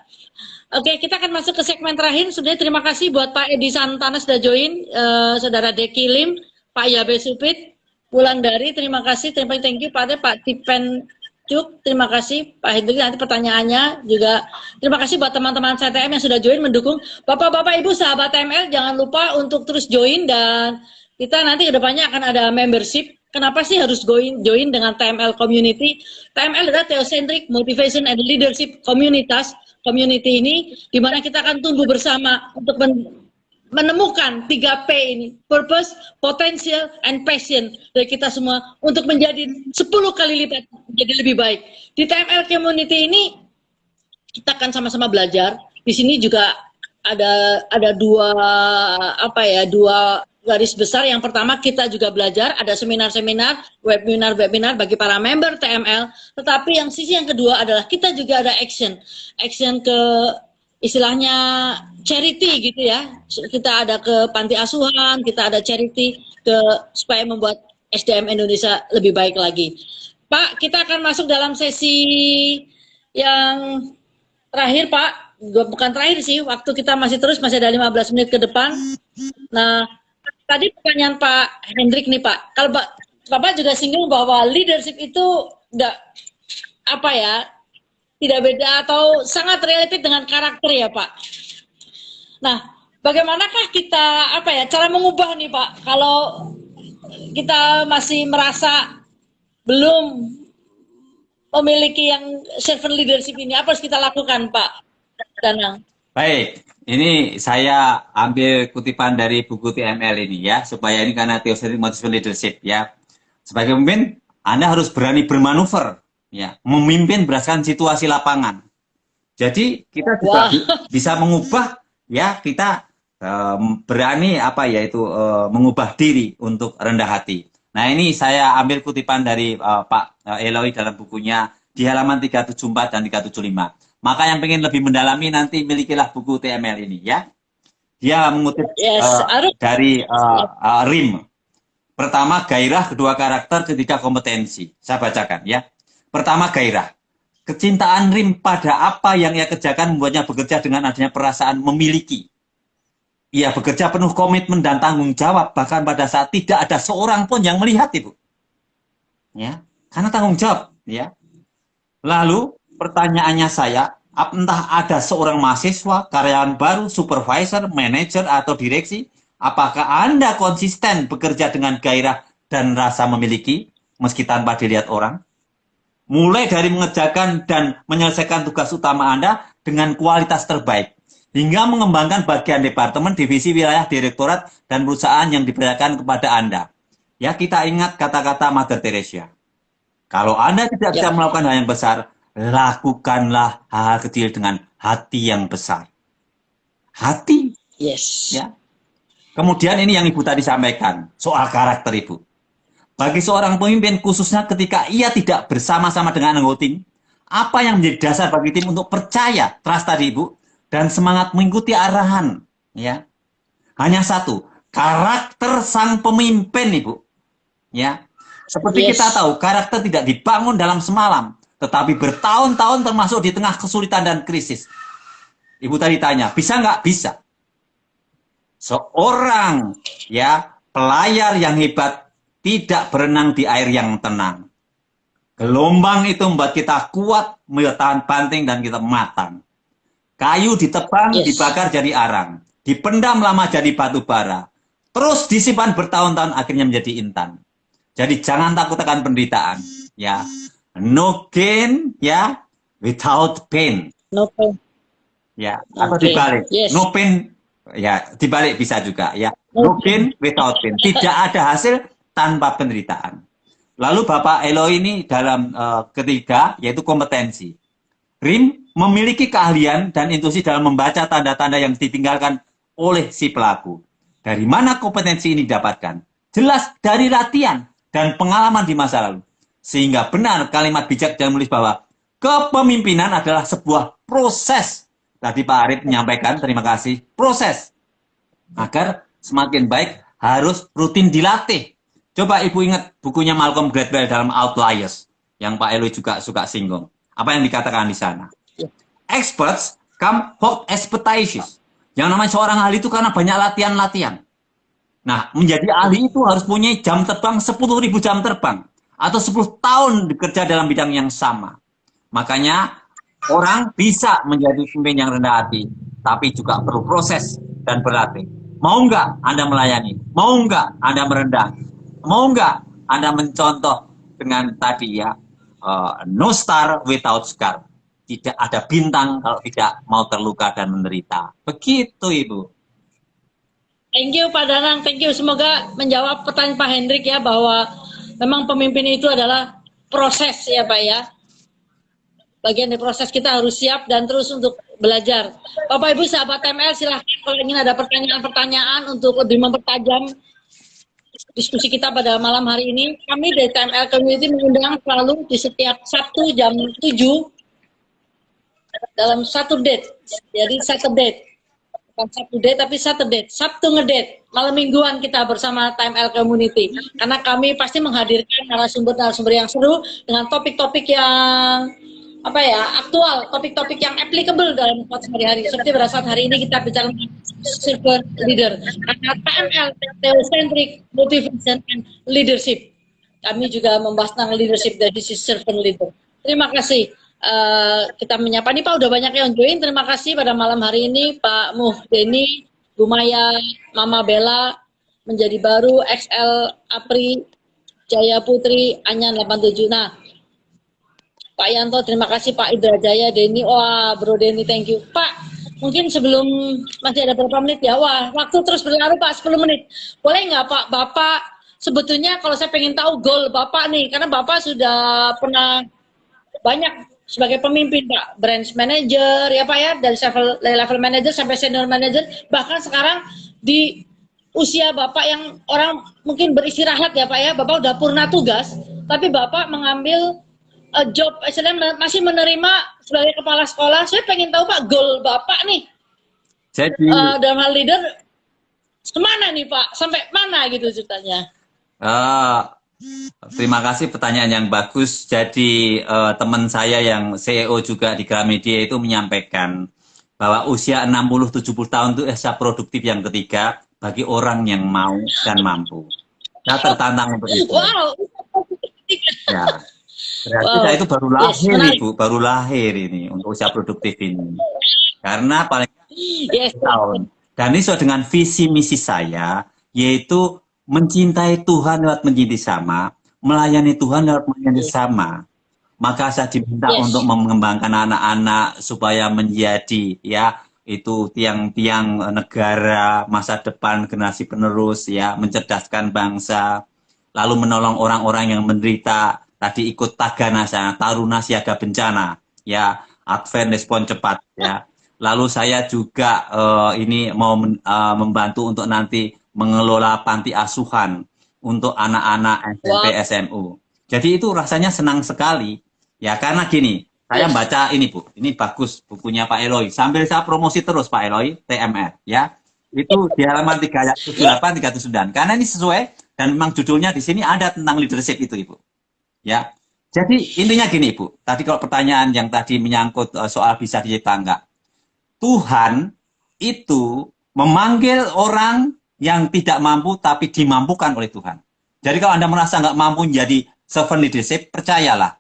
Oke, kita akan masuk ke segmen terakhir. Sebenarnya terima kasih buat Pak Edi Santana sudah join, Saudara Deki Lim, Pak Yabe Supit, Wulandari, terima kasih, thank you Pak Tipen Cuk, terima kasih Pak Hendrik. Nanti pertanyaannya juga terima kasih buat teman-teman CTM yang sudah join mendukung. Bapak-bapak Ibu sahabat TML jangan lupa untuk terus join dan kita nanti kedepannya akan ada membership. Kenapa sih harus join dengan TML Community? TML adalah Theocentric Motivation and Leadership community ini di mana kita akan tumbuh bersama untuk menemukan 3P ini, purpose, potential, and passion dari kita semua untuk menjadi 10 kali lipat menjadi lebih baik. Di TML Community ini kita akan sama-sama belajar. Di sini juga ada dua garis besar. Yang pertama kita juga belajar, ada seminar-seminar, webinar bagi para member TML. Tetapi yang sisi yang kedua adalah kita juga ada action ke istilahnya charity gitu ya. Kita ada ke panti asuhan, kita ada charity supaya membuat SDM Indonesia lebih baik lagi. Pak, kita akan masuk dalam sesi yang terakhir, Pak. Bukan terakhir sih, waktu kita masih ada 15 menit ke depan. Nah, tadi pertanyaan Pak Hendrik nih, Pak. Kalau Bapak juga singgung bahwa leadership itu tidak beda atau sangat related dengan karakter ya Pak. Nah, bagaimanakah kita cara mengubah nih Pak kalau kita masih merasa belum memiliki yang servant leadership ini, apa harus kita lakukan Pak Danang? Baik, ini saya ambil kutipan dari buku TML ini ya, supaya ini karena Theocentric Motivation Leadership ya. Sebagai pemimpin, Anda harus berani bermanuver. Ya, memimpin berdasarkan situasi lapangan. Jadi kita juga bisa mengubah ya, kita berani mengubah diri untuk rendah hati. Nah, ini saya ambil kutipan dari Pak Eloy dalam bukunya di halaman 374 dan 375. Maka yang pengen lebih mendalami nanti milikilah buku TML ini ya. Dia mengutip dari RIM. Pertama gairah, kedua karakter, ketiga kompetensi. Saya bacakan ya. Pertama, gairah. Kecintaan Rim pada apa yang ia kerjakan membuatnya bekerja dengan adanya perasaan memiliki. Ia bekerja penuh komitmen dan tanggung jawab, bahkan pada saat tidak ada seorang pun yang melihat, Ibu. Ya, karena tanggung jawab. Ya. Lalu, pertanyaannya saya, entah ada seorang mahasiswa, karyawan baru, supervisor, manajer, atau direksi, apakah Anda konsisten bekerja dengan gairah dan rasa memiliki, meski tanpa dilihat orang? Mulai dari mengerjakan dan menyelesaikan tugas utama Anda dengan kualitas terbaik, hingga mengembangkan bagian departemen, divisi, wilayah, direktorat, dan perusahaan yang dipercayakan kepada Anda. Ya, kita ingat kata-kata Mother Teresa. Kalau Anda tidak bisa melakukan hal yang besar, lakukanlah hal kecil dengan hati yang besar. Hati. Yes. Ya. Kemudian ini yang Ibu tadi sampaikan, soal karakter Ibu. Bagi seorang pemimpin, khususnya ketika ia tidak bersama-sama dengan anggota tim, apa yang menjadi dasar bagi tim untuk percaya, trust tadi Ibu, dan semangat mengikuti arahan, ya. Hanya satu, karakter sang pemimpin Ibu. Ya. Seperti kita tahu, karakter tidak dibangun dalam semalam, tetapi bertahun-tahun termasuk di tengah kesulitan dan krisis. Ibu tadi tanya, bisa nggak? Bisa. Seorang pelayar yang hebat tidak berenang di air yang tenang. Gelombang itu membuat kita kuat, tahan banting, dan kita matang. Kayu ditebang, dibakar jadi arang. Dipendam lama jadi batu bara. Terus disimpan bertahun-tahun akhirnya menjadi intan. Jadi jangan takut akan penderitaan. Ya, no gain, without pain. No pain. Ya, atau dibalik. No pain, dibalik bisa juga. Ya, no gain, without pain. Tidak ada hasil tanpa penderitaan. Lalu Bapak Eloy ini dalam ketiga, yaitu kompetensi. Rim memiliki keahlian dan intuisi dalam membaca tanda-tanda yang ditinggalkan oleh si pelaku. Dari mana kompetensi ini didapatkan? Jelas dari latihan dan pengalaman di masa lalu. Sehingga benar kalimat bijak yang menulis bahwa kepemimpinan adalah sebuah proses. Tadi Pak Arif menyampaikan, terima kasih, proses. Agar semakin baik harus rutin dilatih. Coba Ibu ingat bukunya Malcolm Gladwell dalam Outliers, yang Pak Eloy juga suka singgung. Apa yang dikatakan di sana? Experts come hot expertise. Yang namanya seorang ahli itu karena banyak latihan-latihan. Nah, menjadi ahli itu harus punya jam terbang 10.000 jam terbang. atau 10 tahun bekerja dalam bidang yang sama. Makanya orang bisa menjadi pemimpin yang rendah hati, tapi juga perlu proses dan berlatih. Mau nggak Anda melayani? Mau nggak Anda merendah? Mau nggak Anda mencontoh dengan tadi ya, no star without scar. Tidak ada bintang kalau tidak mau terluka dan menderita. Begitu, Ibu. Thank you Pak Danang, thank you. Semoga menjawab pertanyaan Pak Hendrik ya, bahwa memang pemimpin itu adalah proses ya Pak ya. Bagian dari proses, kita harus siap dan terus untuk belajar. Bapak Ibu sahabat TML, silahkan kalau ingin ada pertanyaan-pertanyaan untuk lebih mempertajam diskusi kita pada malam hari ini. Kami dari TML Community mengundang selalu di setiap Sabtu jam 7 dalam satu date. Jadi satu date. Bukan Sabtu date, tapi Saturday. Sabtu ngedate. Malam mingguan kita bersama TML Community. Karena kami pasti menghadirkan narasumber-narasumber yang seru dengan topik-topik yang aktual, topik-topik yang applicable dalam sehari-hari. Seperti pada saat hari ini kita bicara servant leader. Karena TML, Theocentric Motivation and Leadership. Kami juga membahas tentang leadership dari sisi servant leader. Terima kasih. Kita menyapa nih Pak, udah banyak yang join. Terima kasih pada malam hari ini Pak Muhdeni, Bu Maya, Mama Bella, menjadi baru, XL Apri, Jaya Putri, Anyan 87. Nah, Pak Yanto, terima kasih. Pak Indra Jaya, Denny, wah Bro Denny, thank you. Pak, mungkin sebelum masih ada beberapa menit ya, wah waktu terus berlalu Pak, 10 menit. Boleh nggak Pak, Bapak sebetulnya kalau saya pengen tahu goal Bapak nih, karena Bapak sudah pernah banyak sebagai pemimpin Pak, branch manager ya Pak ya, dari level manager sampai senior manager, bahkan sekarang di usia Bapak yang orang mungkin beristirahat ya Pak ya, Bapak udah purna tugas, tapi Bapak mengambil job, masih menerima sebagai kepala sekolah. Saya pengen tahu Pak, goal Bapak nih Jadi dalam hal leader kemana nih Pak, sampai mana gitu ceritanya. Terima kasih, pertanyaan yang bagus. Jadi teman saya yang CEO juga di Gramedia itu menyampaikan bahwa usia 60-70 tahun itu usia produktif yang ketiga bagi orang yang mau dan mampu. Saya tertantang untuk itu. Wow. Ya. Berarti saya itu baru lahir, Ibu, baru lahir ini untuk usia produktif ini. Karena paling tahun. Dan ini sesuai dengan visi misi saya, yaitu mencintai Tuhan lewat mencintai sama, melayani Tuhan lewat melayani sama. Maka saya diminta untuk mengembangkan anak-anak supaya menjadi ya itu tiang-tiang negara, masa depan, generasi penerus, ya, mencerdaskan bangsa, lalu menolong orang-orang yang menderita. Tadi ikut Tagana saya, Taruna Siaga Bencana, ya, Advent Respon Cepat, ya. Lalu saya juga ini mau membantu untuk nanti mengelola panti asuhan untuk anak-anak SMP SMU. Jadi itu rasanya senang sekali, ya, karena gini, saya baca ini Bu, ini bagus bukunya Pak Eloy. Sambil saya promosi terus Pak Eloy, TMR, ya. Itu di halaman 378, 379. Karena ini sesuai dan memang judulnya di sini ada tentang leadership itu, Ibu. Ya, jadi intinya gini Bu, tadi kalau pertanyaan yang tadi menyangkut soal bisa dicipta enggak, Tuhan itu memanggil orang yang tidak mampu tapi dimampukan oleh Tuhan. Jadi kalau Anda merasa nggak mampu menjadi servant leadership, percayalah,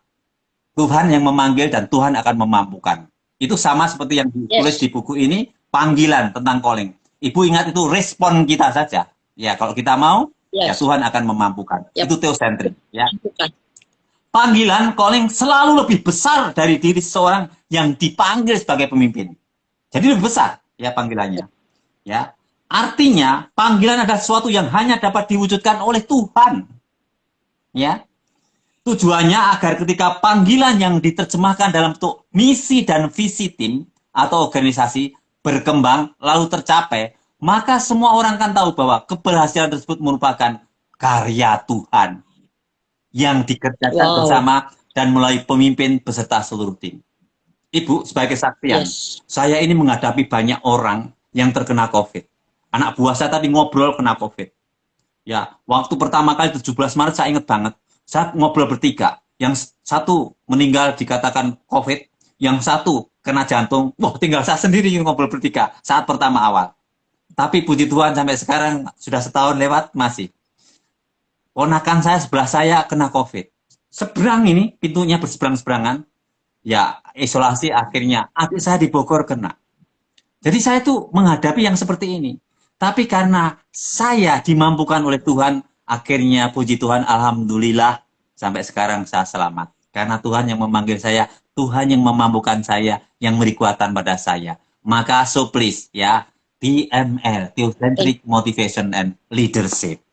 Tuhan yang memanggil dan Tuhan akan memampukan. Itu sama seperti yang ditulis di buku ini, panggilan tentang calling. Ibu ingat itu respon kita saja. Ya, kalau kita mau, ya Tuhan akan memampukan. Itu teosentrik, ya. Panggilan, calling selalu lebih besar dari diri seseorang yang dipanggil sebagai pemimpin. Jadi lebih besar ya panggilannya. Ya. Artinya panggilan adalah sesuatu yang hanya dapat diwujudkan oleh Tuhan. Ya. Tujuannya agar ketika panggilan yang diterjemahkan dalam bentuk misi dan visi tim atau organisasi berkembang lalu tercapai, maka semua orang akan tahu bahwa keberhasilan tersebut merupakan karya Tuhan yang dikerjakan bersama dan melalui pemimpin beserta seluruh tim. Ibu, sebagai kesaksian, saya ini menghadapi banyak orang yang terkena COVID. Anak buah saya tadi ngobrol kena COVID. Ya, waktu pertama kali 17 Maret saya ingat banget. Saya ngobrol bertiga. Yang satu meninggal dikatakan COVID, yang satu kena jantung. Wah, tinggal saya sendiri yang ngobrol bertiga saat pertama awal. Tapi puji Tuhan sampai sekarang sudah setahun lewat masih. Ponakan saya sebelah saya kena COVID. seberang ini, pintunya berseberang-seberangan, ya isolasi akhirnya adik saya di Bogor kena. Jadi saya tuh menghadapi yang seperti ini. Tapi karena saya dimampukan oleh Tuhan, akhirnya puji Tuhan, alhamdulillah sampai sekarang saya selamat. Karena Tuhan yang memanggil saya, Tuhan yang memampukan saya, yang beri kekuatan pada saya. Maka so please ya, TML, Theocentric Motivation and Leadership.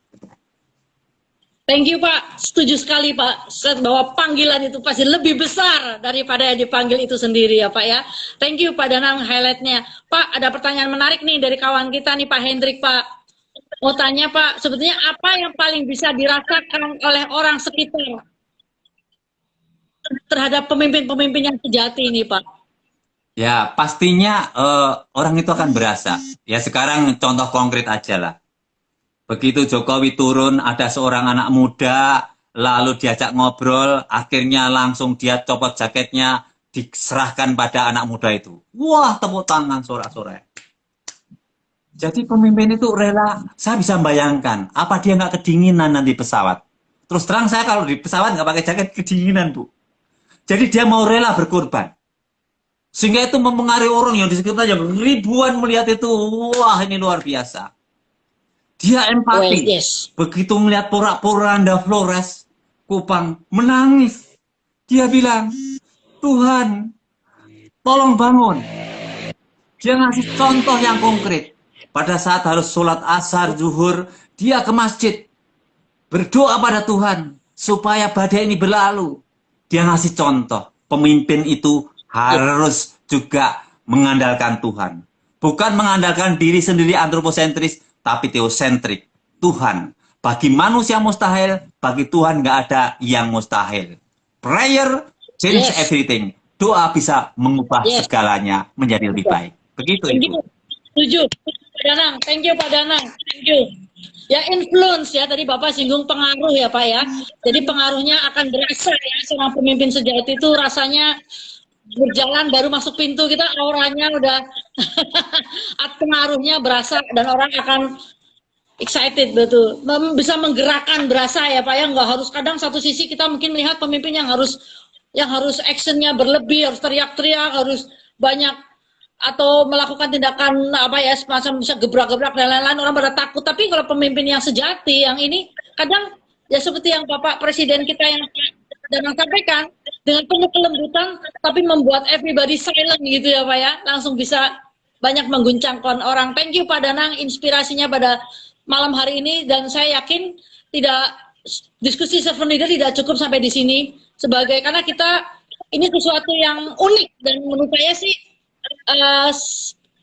Thank you Pak, setuju sekali Pak, bahwa panggilan itu pasti lebih besar daripada yang dipanggil itu sendiri ya Pak ya. Thank you Pak Danang highlightnya. Pak, ada pertanyaan menarik nih dari kawan kita nih Pak Hendrik Pak. Mau tanya Pak, sebetulnya apa yang paling bisa dirasakan oleh orang sekitar terhadap pemimpin-pemimpin yang sejati ini Pak? Ya, pastinya orang itu akan berasa. Ya sekarang contoh konkret aja lah. Begitu Jokowi turun, ada seorang anak muda, lalu diajak ngobrol, akhirnya langsung dia copot jaketnya, diserahkan pada anak muda itu. Wah, tepuk tangan sorak-sorai. Jadi pemimpin itu rela, saya bisa bayangkan, apa dia nggak kedinginan nanti pesawat. Terus terang saya kalau di pesawat nggak pakai jaket, kedinginan Bu. Jadi dia mau rela berkorban. Sehingga itu mempengaruhi orang yang di sekitarnya, ribuan melihat itu, wah ini luar biasa. Dia empati. Well, yes. Begitu melihat porak-poranda Flores, Kupang, menangis. Dia bilang, Tuhan, tolong bangun. Dia ngasih contoh yang konkret. Pada saat harus sholat asar, zuhur, dia ke masjid. Berdoa pada Tuhan, supaya badai ini berlalu. Dia ngasih contoh. Pemimpin itu harus juga mengandalkan Tuhan. Bukan mengandalkan diri sendiri antroposentris, tapi teosentrik. Tuhan. Bagi manusia mustahil, bagi Tuhan nggak ada yang mustahil. Prayer change everything. Doa bisa mengubah segalanya menjadi lebih baik. Begitu Ibu. Setuju. Pak Danang, thank you Pak Danang. Thank you. Ya influence ya, tadi Bapak singgung pengaruh ya Pak ya. Jadi pengaruhnya akan berasa ya, seorang pemimpin sejati itu rasanya berjalan baru masuk pintu kita auranya udah pengaruhnya berasa dan orang akan excited betul, bisa menggerakkan berasa ya Pak ya. Nggak harus, kadang satu sisi kita mungkin melihat pemimpin yang harus actionnya berlebih, harus teriak-teriak, harus banyak atau melakukan tindakan apa ya semacam bisa gebrak-gebrak dan lain-lain, orang pada takut. Tapi kalau pemimpin yang sejati yang ini kadang ya seperti yang Bapak Presiden kita yang Danang sampaikan, dengan penuh kelembutan tapi membuat everybody silent gitu ya Pak ya, langsung bisa banyak mengguncangkan orang. Thank you Pak Danang inspirasinya pada malam hari ini, dan saya yakin tidak, diskusi servant leader tidak cukup sampai di sini, sebagai karena kita ini sesuatu yang unik dan menurut saya sih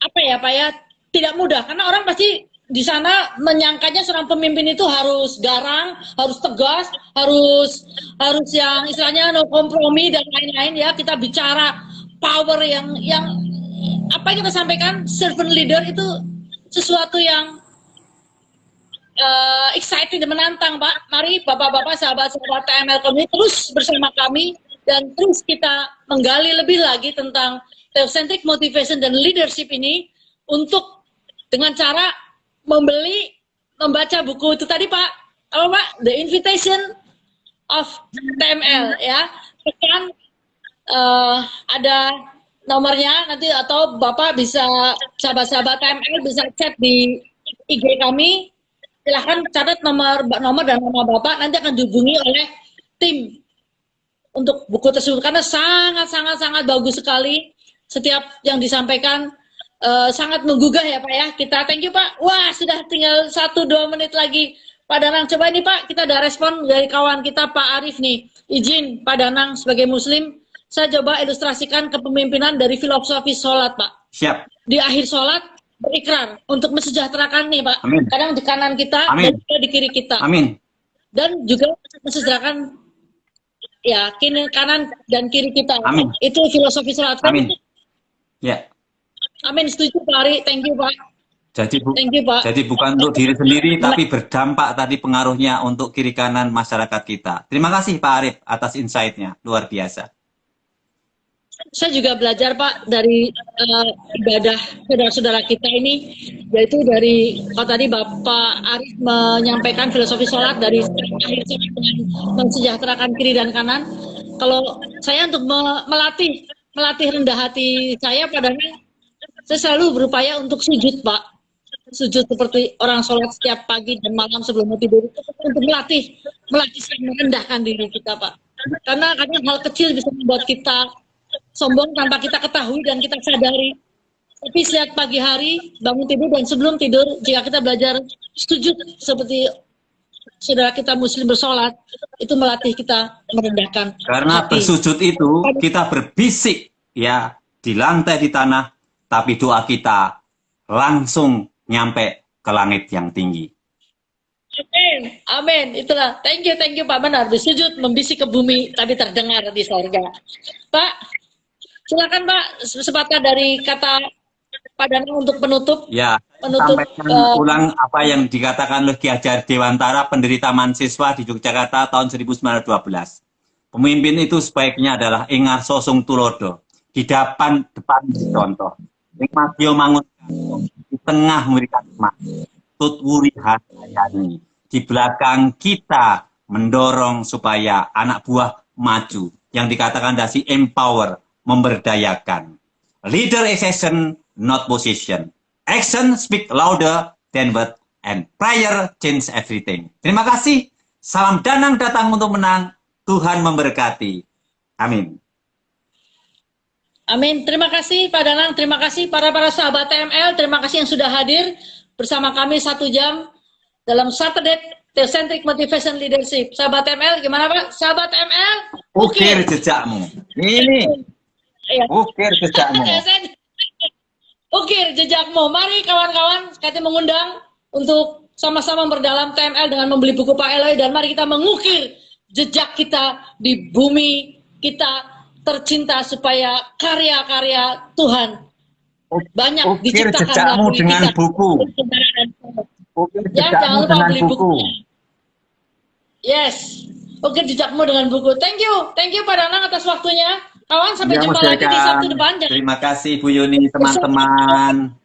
apa ya Pak ya, tidak mudah karena orang pasti di sana menyangkanya seorang pemimpin itu harus garang, harus tegas, harus yang istilahnya no kompromi dan lain-lain ya. Kita bicara power yang apa yang kita sampaikan, servant leader itu sesuatu yang exciting dan menantang Pak. Mari Bapak-bapak, sahabat-sahabat TML Community terus bersama kami dan terus kita menggali lebih lagi tentang Theocentric Motivation dan Leadership ini untuk dengan cara membaca buku itu tadi Pak, apa Pak? The Invitation of TML ya. Tekan ada nomornya nanti, atau Bapak bisa, sahabat-sahabat TML bisa chat di IG kami. Silahkan catat nomor dan nama Bapak, nanti akan dihubungi oleh tim untuk buku tersebut karena sangat bagus sekali. Setiap yang disampaikan sangat menggugah ya Pak ya. Kita thank you Pak. Wah, sudah tinggal 1-2 menit lagi Pak Danang. Coba ini Pak, kita ada respon dari kawan kita Pak Arif nih. Izin Pak Danang sebagai muslim, saya coba ilustrasikan kepemimpinan dari filosofi sholat Pak. Siap. Di akhir sholat berikrar untuk mensejahterakan nih Pak. Amin. Kadang di kanan kita Amin. dan juga di kiri kita. Amin. Dan juga mensejahterakan ya kanan dan kiri kita. Amin. Itu filosofi sholat. Amin. Ya. Amin, setuju Pak Ari. Thank you Pak. Thank you, Pak. Jadi bukan untuk diri sendiri, tapi berdampak tadi pengaruhnya untuk kiri kanan masyarakat kita. Terima kasih Pak Arif atas insight-nya, luar biasa. Saya juga belajar Pak dari ibadah saudara-saudara kita ini. yaitu dari kalau tadi Bapak Arif menyampaikan filosofi sholat dari akhir sholat dengan mensejahterakan kiri dan kanan. Kalau saya untuk melatih rendah hati saya, padahal saya selalu berupaya untuk sujud, Pak. Sujud seperti orang sholat setiap pagi dan malam sebelum mau tidur, untuk melatih merendahkan diri kita, Pak. Karena kadang hal kecil bisa membuat kita sombong tanpa kita ketahui dan kita sadari. Tapi setiap pagi hari bangun tidur dan sebelum tidur, jika kita belajar sujud seperti saudara kita muslim bersolat, itu melatih kita merendahkan Karena hati. bersujud itu kita berbisik ya di lantai di tanah, tapi doa kita langsung nyampe ke langit yang tinggi. Amin, amin. Itulah. Thank you Pak. Benar. Bersujud membisik ke bumi, tapi terdengar di sorga. Pak, silakan Pak, sepatah dari kata Pak Danang untuk penutup. Ya, Penutup, sampaikan ulang apa yang dikatakan oleh Ki Hajar Dewantara, pendiri Taman Siswa di Yogyakarta tahun 1912. Pemimpin itu sebaiknya adalah Ingar Sosung Tulodo, di depan contoh. Ing Magyo mangun di tengah memberikan semangat. Tutwuri hasayani. Di belakang kita mendorong supaya anak buah maju. Yang dikatakan dasi empower, memberdayakan. Leader is action, not position. Action speak louder than word, and prayer change everything. Terima kasih. Salam Danang datang untuk menang. Tuhan memberkati. Amin. Amin. Terima kasih Pak Danang, terima kasih para sahabat TML, terima kasih yang sudah hadir bersama kami 1 jam dalam Saturday Theocentric Motivation Leadership. Sahabat TML, gimana Pak? Sahabat TML, Ukir jejakmu. Ini. Iya. Ukir jejakmu. Ukir jejakmu. Mari kawan-kawan, kami mengundang untuk sama-sama berdalam TML dengan membeli buku Pak Eloy, dan mari kita mengukir jejak kita di bumi kita tercinta, supaya karya-karya Tuhan banyak Ukir diciptakan jejakmu melalui dengan kita. buku. Ukir Ya, jejakmu jangan lupa dengan beli buku. buku. Yes, ukir jejakmu dengan buku. Thank you Pak Danang atas waktunya. Kawan, sampai Ya, jumpa Mas lagi di Dekan. Sabtu depan. Terima kasih Bu Yuni, teman-teman.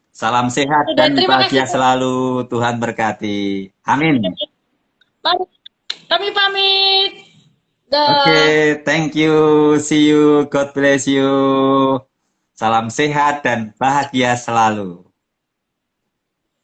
Salam sehat dan Terima bahagia kasih. selalu. Tuhan berkati. Amin. Mari, kami pamit. Dah. Oke, thank you. See you. God bless you. Salam sehat dan bahagia selalu.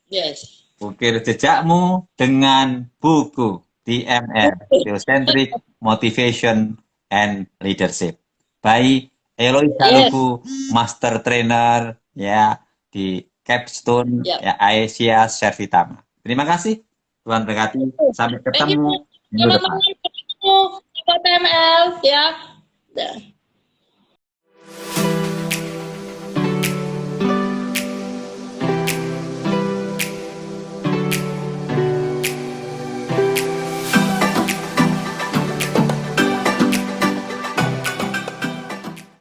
Yes. Ukir jejakmu dengan buku TML, Theocentric Motivation and Leadership. By Eloy Saluku, Master Trainer ya di Capstone ya Asia Servitama. Terima kasih. Tuhan berkati. Sampai ketemu minggu depan. Teman-teman, ketemu TML ya.